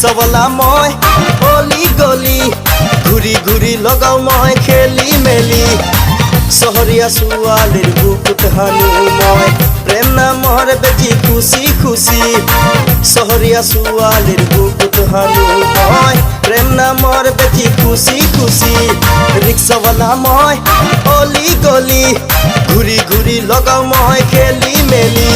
ৰিক্সাৱালা মই অলি গলি ঘূৰি ঘূৰি লগাও মই খেলি মেলি চহৰীয়া ছোৱালীৰ বুকুত হানো মই প্ৰেম নামৰ বেজি খুচি খুচি চহৰীয়া ছোৱালীৰ বুকুত হানো মই প্ৰেম নামৰ বেজি খুচি খুচি ৰিক্সাৱালা মই অলি গলি ঘূৰি ঘূৰি লগাও মই খেলি মেলি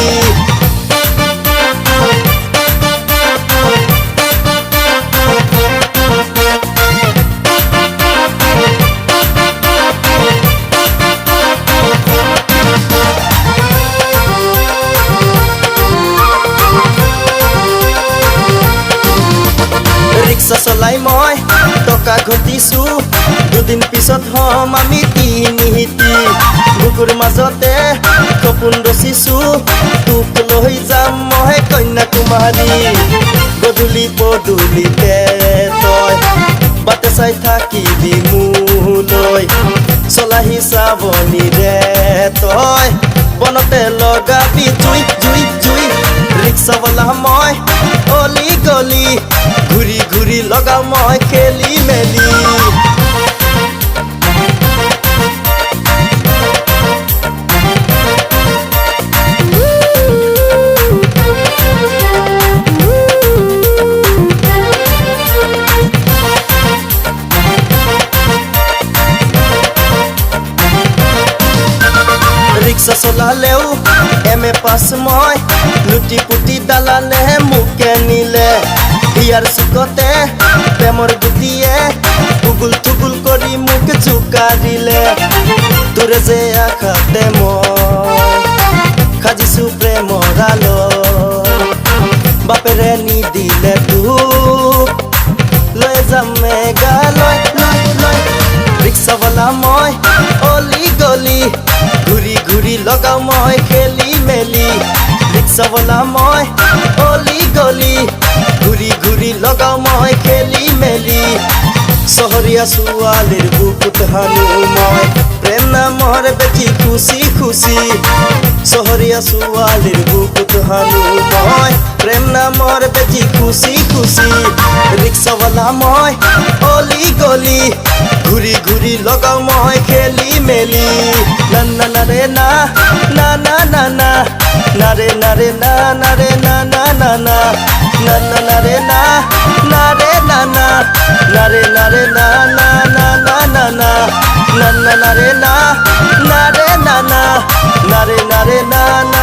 ৰিক্সা চলাই মই টকা ঘটিছো দুদিন পিছত হম আমি তিনিহিতি বুকুৰ মাজতে সপোন ৰচিছো তোক লৈ যাম মই কন্যাকুমাৰী গধূলি পদূলিতে তই বাটে চাই থাকিবি মোলৈ চলাহি চাবনিৰে তই বনতে লগাবি জুই জুই জুই ৰিক্সাৱালা মই অলি গলি ঘূৰি ঘূৰি লগাও মই খেলি মেলি ৰিক্সা চলালেও এমএ পাছ মই লুটি পুটি দালালে মোকে নিলে ইয়াৰ চুকতে প্ৰেমৰ গুটিয়ে উগুল থুগুল কৰি মোক জোকাৰিলে তোৰে যে আশাতে মই সাজিছো প্ৰেমৰ আলৰ বাপেৰে নিদিলে তোক লৈ যাম মেঘালয় লৈ লৈ ৰিক্সাৱালা মই অলি গলি ঘূৰি ঘূৰি লগাও মই খেলি মেলি ৰিক্সাৱালা মই অলি গলি ঘূৰি ঘূৰি লগাও মই খেলি মেলি চহৰীয়া ছোৱালীৰ বুকুত হানো মই প্ৰেম নামৰ বেজি খুচি খুচি চহৰীয়া ছোৱালীৰ বুকুত হানো মই প্ৰেম নামৰ বেজি খুচি খুচি ৰিক্সাৱালা মই অলি গলি ঘূৰি ঘূৰি লগাও মই খেলি মেলি না না না ৰে না না না না না না ৰে না ৰে না না ৰে না না না না na na na re na na re na na na re na re na na na na na na na na na re na na re na na na re na re na na